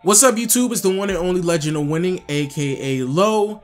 What's up, YouTube? It's the one and only Legend of Winning, aka Low,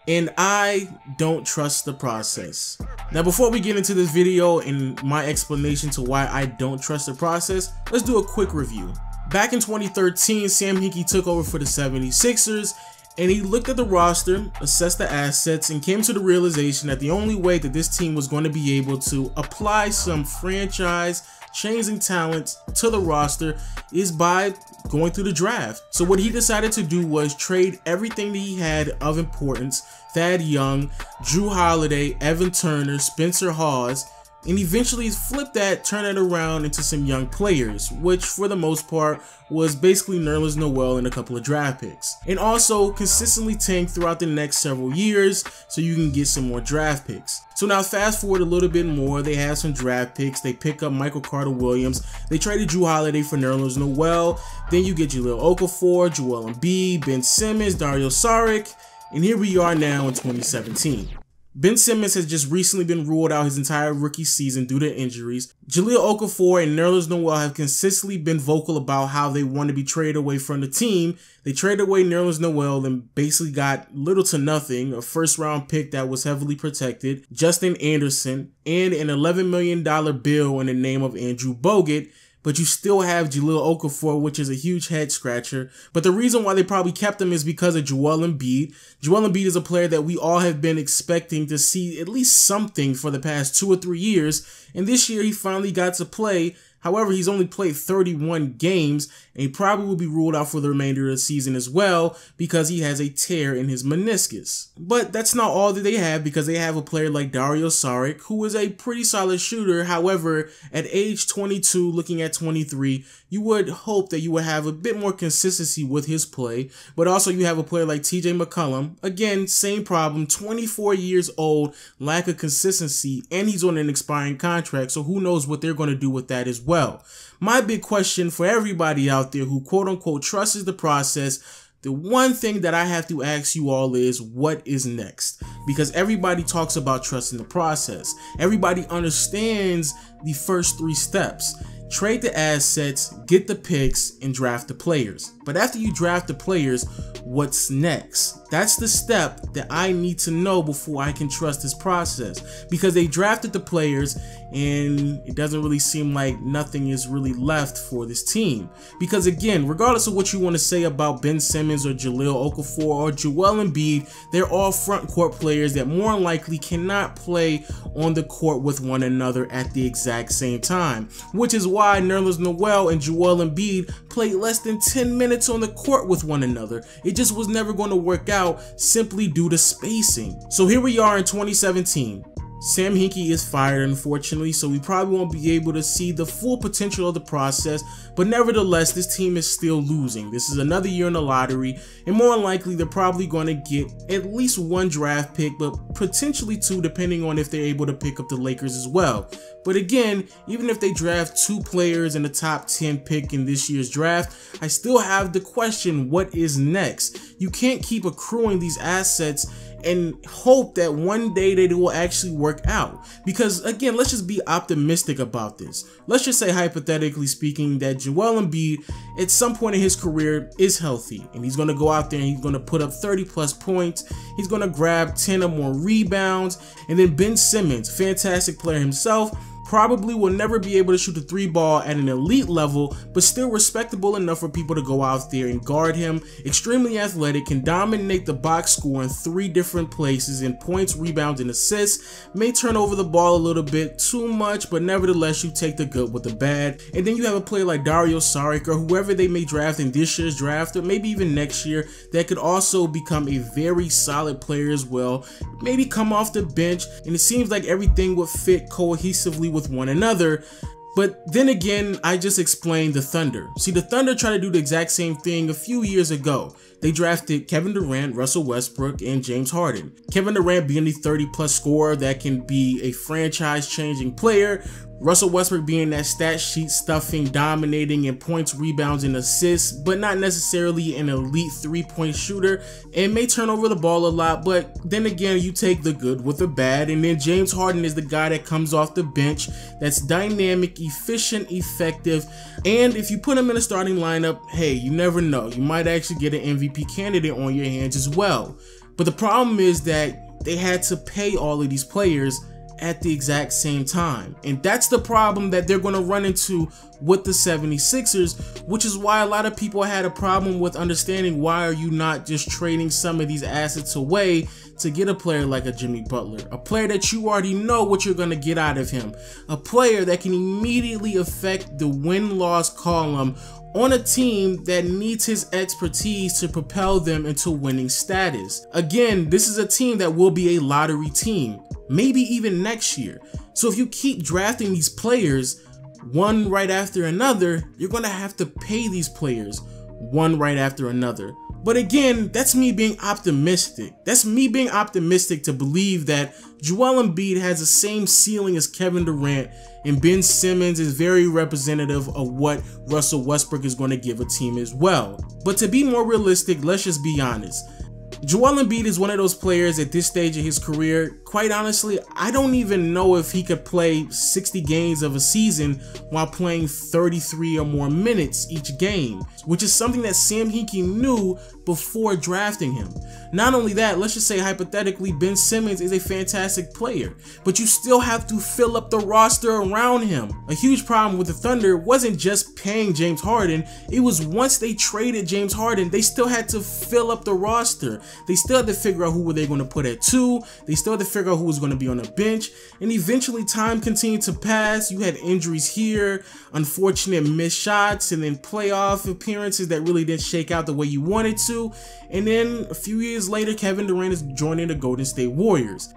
and I don't trust the process. Now, before we get into this video and my explanation to why I don't trust the process, let's do a quick review. Back in 2013, Sam Hinkie took over for the 76ers, and he looked at the roster, assessed the assets, and came to the realization that the only way that this team was going to be able to apply some franchise changing talent to the roster is by going through the draft. So what he decided to do was trade everything that he had of importance: Thad Young, Drew Holiday, Evan Turner, Spencer Hawes, and eventually flip that, turn it around into some young players, which for the most part was basically Nerlens Noel and a couple of draft picks. And also consistently tank throughout the next several years so you can get some more draft picks. So now fast forward a little bit more, they have some draft picks, they pick up Michael Carter-Williams, they traded Drew Holiday for Nerlens Noel, then you get Jahlil Okafor, Joel Embiid, Ben Simmons, Dario Saric, and here we are now in 2017. Ben Simmons has just recently been ruled out his entire rookie season due to injuries. Jahlil Okafor and Nerlens Noel have consistently been vocal about how they want to be traded away from the team. They traded away Nerlens Noel and basically got little to nothing, a first-round pick that was heavily protected, Justin Anderson, and an $11 million bill in the name of Andrew Bogut. But you still have Jahlil Okafor, which is a huge head scratcher. But the reason why they probably kept him is because of Joel Embiid. Joel Embiid is a player that we all have been expecting to see at least something for the past 2 or 3 years. And this year he finally got to play. However, he's only played 31 games, and he probably will be ruled out for the remainder of the season as well because he has a tear in his meniscus. But that's not all that they have, because they have a player like Dario Saric, who is a pretty solid shooter. However, at age 22, looking at 23, you would hope that you would have a bit more consistency with his play. But also you have a player like TJ McCollum. Again, same problem, 24 years old, lack of consistency, and he's on an expiring contract, so who knows what they're going to do with that as well. My big question for everybody out there who quote-unquote trusts the process, the one thing that I have to ask you all is, what is next? Because everybody talks about trusting the process. Everybody understands the first 3 steps. Trade the assets, get the picks, and draft the players. But after you draft the players, what's next? That's the step that I need to know before I can trust this process. Because they drafted the players, and it doesn't really seem like nothing is really left for this team. Because again, regardless of what you want to say about Ben Simmons or Jahlil Okafor or Joel Embiid, they're all front court players that more than likely cannot play on the court with one another at the exact same time. Which is why Nerlens Noel and Joel Embiid played less than 10 minutes on the court with one another. It just was never going to work out simply due to spacing. So here we are in 2017. Sam Hinkie is fired, unfortunately, so we probably won't be able to see the full potential of the process, but nevertheless, this team is still losing. This is another year in the lottery, and more than likely, they're probably going to get at least 1 draft pick, but potentially 2, depending on if they're able to pick up the Lakers as well. But again, even if they draft 2 players in the top 10 pick in this year's draft, I still have the question, what is next? You can't keep accruing these assets and hope that one day they will actually work out. Because again, let's just be optimistic about this. Let's just say, hypothetically speaking, that Joel Embiid at some point in his career is healthy and he's going to go out there and he's going to put up 30+ points. He's going to grab 10 or more rebounds. And then Ben Simmons, fantastic player himself, probably will never be able to shoot the 3 ball at an elite level, but still respectable enough for people to go out there and guard him. Extremely athletic, can dominate the box score in 3 different places in points, rebounds, and assists. May turn over the ball a little bit too much, but nevertheless, you take the good with the bad. And then you have a player like Dario Saric or whoever they may draft in this year's draft, or maybe even next year, that could also become a very solid player as well. Maybe come off the bench, and it seems like everything would fit cohesively with one another. But then again, I just explained the Thunder. See, the Thunder tried to do the exact same thing a few years ago. They drafted Kevin Durant, Russell Westbrook, and James Harden. Kevin Durant being the 30+ scorer that can be a franchise-changing player. Russell Westbrook being that stat sheet stuffing, dominating in points, rebounds, and assists, but not necessarily an elite three-point shooter, and may turn over the ball a lot, but then again, you take the good with the bad. And then James Harden is the guy that comes off the bench, that's dynamic, efficient, effective, and if you put him in a starting lineup, hey, you never know, you might actually get an MVP candidate on your hands as well. But the problem is that they had to pay all of these players at the exact same time, and that's the problem that they're going to run into with the 76ers, which is why a lot of people had a problem with understanding why are you not just trading some of these assets away to get a player like a Jimmy Butler, a player that you already know what you're going to get out of him, a player that can immediately affect the win-loss column on a team that needs his expertise to propel them into winning status. Again, this is a team that will be a lottery team, maybe even next year. So if you keep drafting these players one right after another, you're going to have to pay these players one right after another. But again, that's me being optimistic. That's me being optimistic to believe that Joel Embiid has the same ceiling as Kevin Durant, and Ben Simmons is very representative of what Russell Westbrook is going to give a team as well. But to be more realistic, let's just be honest. Joel Embiid is one of those players at this stage of his career, quite honestly, I don't even know if he could play 60 games of a season while playing 33 or more minutes each game, which is something that Sam Hinkie knew before drafting him. Not only that, let's just say hypothetically Ben Simmons is a fantastic player, but you still have to fill up the roster around him. A huge problem with the Thunder wasn't just paying James Harden, it was once they traded James Harden, they still had to fill up the roster. They still had to figure out who were they going to put at 2, they still had to figure out who was going to be on the bench, and eventually time continued to pass. You had injuries here, unfortunate missed shots, and then playoff appearances that really didn't shake out the way you wanted to, and then a few years later Kevin Durant is joining the Golden State Warriors.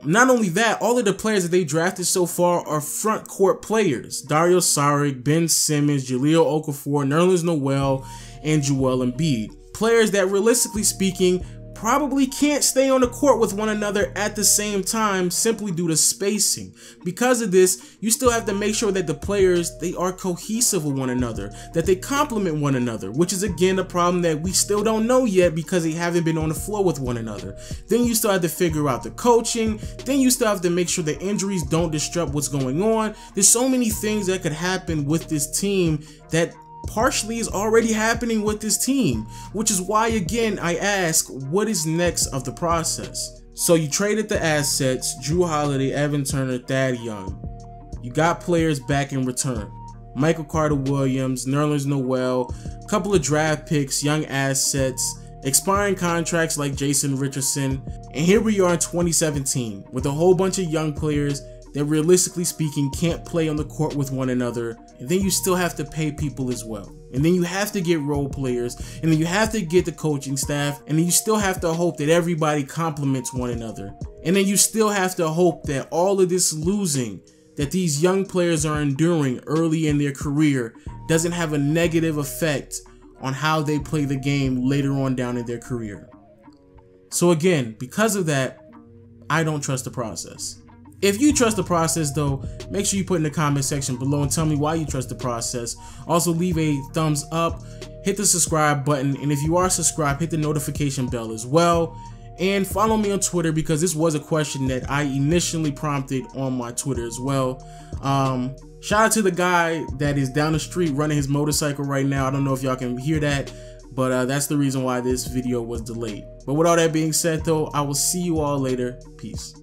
Not only that, all of the players that they drafted so far are front court players. Dario Saric, Ben Simmons, Jahlil Okafor, Nerlens Noel, and Joel Embiid. Players that realistically speaking probably can't stay on the court with one another at the same time simply due to spacing. Because of this, you still have to make sure that the players, they are cohesive with one another, that they complement one another, which is again a problem that we still don't know yet because they haven't been on the floor with one another. Then you still have to figure out the coaching, then you still have to make sure the injuries don't disrupt what's going on. There's so many things that could happen with this team that partially is already happening with this team, which is why again I ask, what is next of the process? So you traded the assets, Drew Holiday, Evan Turner, Thad Young. You got players back in return. Michael Carter-Williams, Nerlens Noel, a couple of draft picks, young assets, expiring contracts like Jason Richardson, and here we are in 2017 with a whole bunch of young players that realistically speaking can't play on the court with one another, and then you still have to pay people as well, and then you have to get role players, and then you have to get the coaching staff, and then you still have to hope that everybody complements one another, and then you still have to hope that all of this losing that these young players are enduring early in their career doesn't have a negative effect on how they play the game later on down in their career. So again, because of that, I don't trust the process. If you trust the process though, make sure you put in the comment section below and tell me why you trust the process. Also leave a thumbs up, hit the subscribe button, and if you are subscribed, hit the notification bell as well. And follow me on Twitter because this was a question that I initially prompted on my Twitter as well. Shout out to the guy that is down the street running his motorcycle right now. I don't know if y'all can hear that, but that's the reason why this video was delayed. But with all that being said though, I will see you all later. Peace.